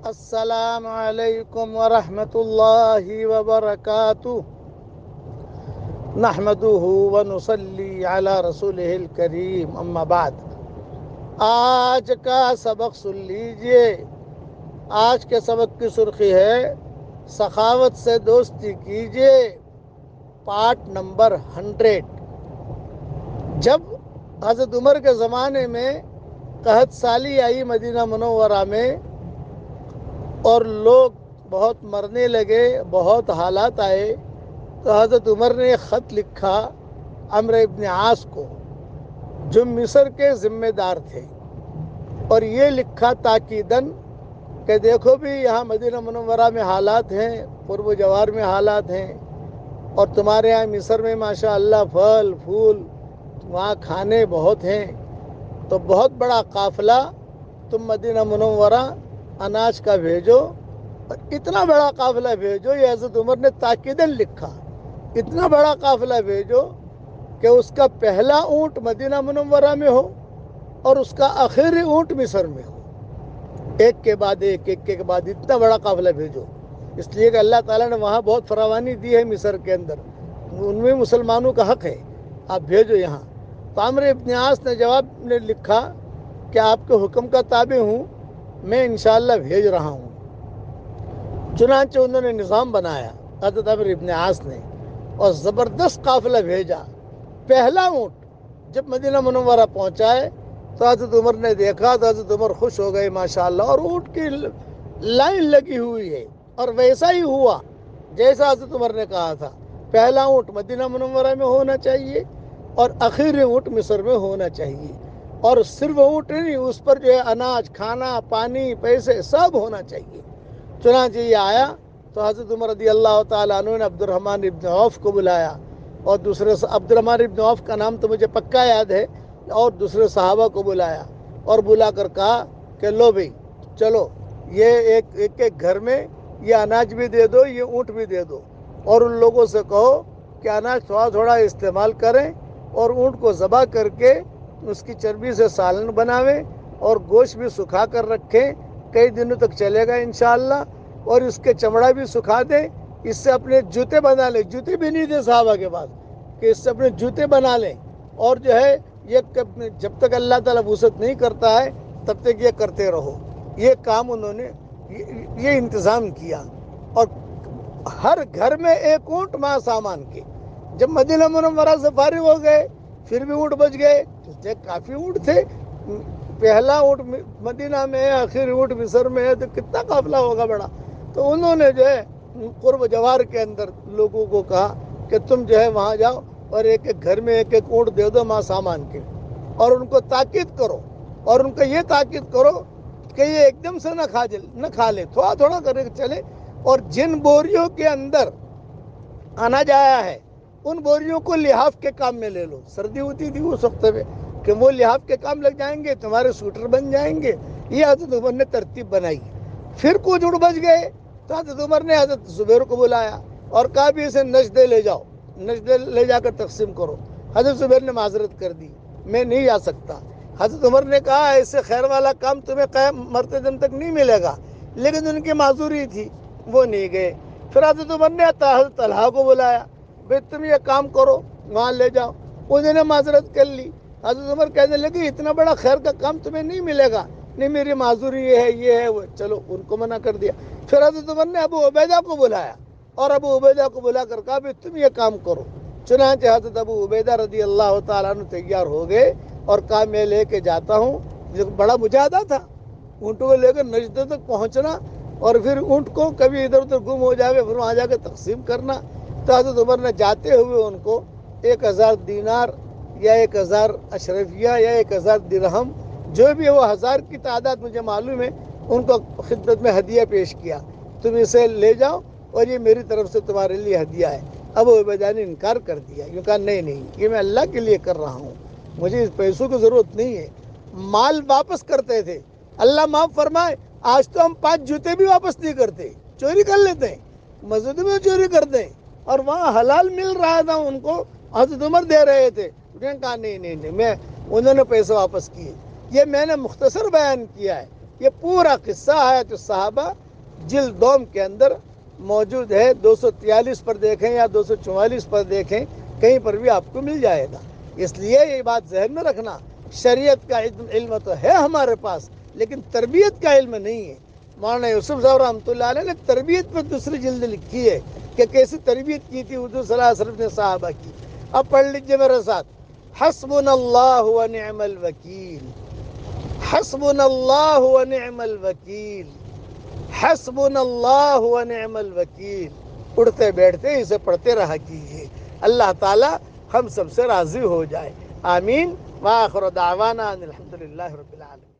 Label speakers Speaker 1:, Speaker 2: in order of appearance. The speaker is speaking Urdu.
Speaker 1: السلام علیکم ورحمۃ اللہ وبرکاتہ نحمدہ ونصلی علی رسولہ الکریم اما بعد۔ آج کا سبق سن لیجئے۔ آج کے سبق کی سرخی ہے سخاوت سے دوستی کیجئے، پارٹ نمبر 100۔ جب حضرت عمر کے زمانے میں قحط سالی آئی مدینہ منورہ میں اور لوگ بہت مرنے لگے، بہت حالات آئے، تو حضرت عمر نے خط لکھا عمرو ابن عاص کو جو مصر کے ذمہ دار تھے، اور یہ لکھا تاکیداً کہ دیکھو بھی یہاں مدینہ منورہ میں حالات ہیں، قرب و جوار میں حالات ہیں، اور تمہارے یہاں مصر میں ماشاءاللہ پھل پھول وہاں کھانے بہت ہیں، تو بہت بڑا قافلہ تم مدینہ منورہ اناج کا بھیجو، اور اتنا بڑا قافلہ بھیجو۔ یہ حضرت عمر نے تاکیداً لکھا، اتنا بڑا قافلہ بھیجو کہ اس کا پہلا اونٹ مدینہ منورہ میں ہو اور اس کا آخری اونٹ مصر میں ہو، ایک کے بعد ایک، ایک کے بعد اتنا بڑا قافلہ بھیجو، اس لیے کہ اللہ تعالیٰ نے وہاں بہت فراوانی دی ہے مصر کے اندر، ان میں مسلمانوں کا حق ہے، آپ بھیجو یہاں۔ تو عمرو ابن عاص نے جواب میں لکھا کہ آپ کے حکم کا تابع ہوں، میں انشاءاللہ بھیج رہا ہوں۔ چنانچہ انہوں نے نظام بنایا حضرت عمرو ابن عاص نے، اور زبردست قافلہ بھیجا۔ پہلا اونٹ جب مدینہ منورہ پہنچائے تو حضرت عمر نے دیکھا تو حضرت عمر خوش ہو گئے ماشاءاللہ، اور اونٹ کی لائن لگی ہوئی ہے، اور ویسا ہی ہوا جیسا حضرت عمر نے کہا تھا۔ پہلا اونٹ مدینہ منورہ میں ہونا چاہیے اور آخری اونٹ مصر میں ہونا چاہیے، اور صرف اونٹ نہیں، اس پر جو ہے اناج، کھانا، پانی، پیسے سب ہونا چاہیے۔ چنانچہ یہ آیا تو حضرت عمر رضی اللہ تعالیٰ عنہ نے عبد الرحمن ابن عوف کو بلایا، اور دوسرے عبد الرحمن ابن عوف کا نام تو مجھے پکا یاد ہے، اور دوسرے صحابہ کو بلایا، اور بلا کر کہا کہ لو بھئی چلو، یہ ایک ایک گھر میں یہ اناج بھی دے دو، یہ اونٹ بھی دے دو، اور ان لوگوں سے کہو کہ اناج تھوڑا تھوڑا استعمال کریں، اور اونٹ کو ذبح کر کے اس کی چربی سے سالن بناویں، اور گوشت بھی سکھا کر رکھیں، کئی دنوں تک چلے گا انشاءاللہ، اور اس کے چمڑا بھی سکھا دیں، اس سے اپنے جوتے بنا لیں۔ جوتے بھی نہیں تھے صحابہ کے پاس کہ اس سے اپنے جوتے بنا لیں، اور جو ہے یہ جب تک اللہ تعالیٰ وسعت نہیں کرتا ہے تب تک یہ کرتے رہو۔ یہ کام انہوں نے یہ انتظام کیا، اور ہر گھر میں ایک اونٹ مع سامان کے۔ جب مدینہ منورہ سے فارغ ہو گئے پھر بھی اونٹ بچ گئے، کافی اونٹ تھے، پہلا اونٹ مدینہ میں ہے، آخری اونٹ مصر میں ہے، تو کتنا قافلہ ہوگا بڑا۔ تو انہوں نے جو ہے قرب جوار کے اندر لوگوں کو کہا کہ تم جو ہے وہاں جاؤ اور ایک ایک گھر میں ایک ایک اونٹ دے دو مع سامان کے، اور ان کو تاکید کرو، اور ان کو یہ تاکید کرو کہ یہ ایک دم سے نہ کھا لے، تھوڑا تھوڑا کر کے چلے، اور جن بوریوں کے اندر اناج آیا ہے ان بوریوں کو لحاف کے کام میں لے لو۔ سردی ہوتی تھی اس وقت میں کہ وہ لحاف کے کام لگ جائیں گے، تمہارے سوٹر بن جائیں گے۔ یہ حضرت عمر نے ترتیب بنائی۔ پھر کچھ اونٹ بچ گئے تو حضرت عمر نے حضرت زبیر کو بلایا اور کہا بھی اسے نجدے لے جاؤ، نجدے لے جا کر تقسیم کرو۔ حضرت زبیر نے معذرت کر دی، میں نہیں جا سکتا۔ حضرت عمر نے کہا ایسے خیر والا کام تمہیں قیام مرتے دن تک نہیں ملے گا، لیکن ان کی معذوری تھی، وہ نہیں گئے۔ پھر حضرت عمر نے حضرت طلحہ کو بلایا، بھئی تم یہ کام کرو، وہاں لے جاؤ۔ انہوں نے معذرت کر لی۔ حضرت عمر کہنے لگے اتنا بڑا خیر کا کام تمہیں نہیں ملے گا، نہیں میری معذوری یہ ہے وہ، چلو ان کو منع کر دیا۔ پھر حضرت عمر نے ابو عبیدہ کو بلایا، اور ابو عبیدہ کو بلا کر کہا بھئی تم یہ کام کرو۔ چنانچہ حضرت ابو عبیدہ رضی اللہ تعالیٰ عنہ تیار ہو گئے اور کہا میں لے کے جاتا ہوں۔ یہ بڑا مجاہدہ تھا، اونٹوں کو لے کر نجدے تک پہنچنا، اور پھر اونٹ کو کبھی ادھر ادھر گم ہو جائے پھر وہاں جا کے تقسیم کرنا۔ تو حضرت عمر نے جاتے ہوئے ان کو 1000 دینار یا 1000 اشرفیہ یا 1000 درہم، جو بھی وہ 1000 کی تعداد مجھے معلوم ہے، ان کو خدمت میں ہدیہ پیش کیا، تم اسے لے جاؤ اور یہ میری طرف سے تمہارے لیے ہدیہ ہے۔ ابو عبیدہ نے انکار کر دیا، یہ کہا نہیں یہ میں اللہ کے لیے کر رہا ہوں، مجھے اس پیسوں کی ضرورت نہیں ہے۔ مال واپس کرتے تھے، اللہ معاف فرمائے آج تو ہم 5 جوتے بھی واپس نہیں کرتے، چوری کر لیتے ہیں، مسجد میں چوری کرتے ہیں، اور وہاں حلال مل رہا تھا ان کو، حضرت عمر دے رہے تھے، انہوں نے کہا نہیں انہوں نے پیسے واپس کیے۔ یہ میں نے مختصر بیان کیا ہے، یہ پورا قصہ حیات الصحابہ جلد دوم کے اندر موجود ہے، 243 پر دیکھیں یا 244 پر دیکھیں، کہیں پر بھی آپ کو مل جائے گا۔ اس لیے یہ بات ذہن میں رکھنا، شریعت کا علم تو ہے ہمارے پاس، لیکن تربیت کا علم نہیں ہے۔ مولانا یوسف صاحب رحمۃ اللہ علیہ نے تربیت پر دوسری جلد لکھی ہے کہ کیسی تربیت کی تھی حضور صلی اللہ علیہ وسلم نے صحابہ کی۔ اب پڑھ لیجئے میرے ساتھ، حسبنا اللہ و نعم الوکیل، حسبنا اللہ و نعم الوکیل، حسبنا اللہ و نعم الوکیل۔ اڑتے بیٹھتے اسے پڑھتے رہا کیجیے، اللہ تعالی ہم سب سے راضی ہو جائے، آمین۔ وآخر دعوانا ان الحمد للہ رب العالمین۔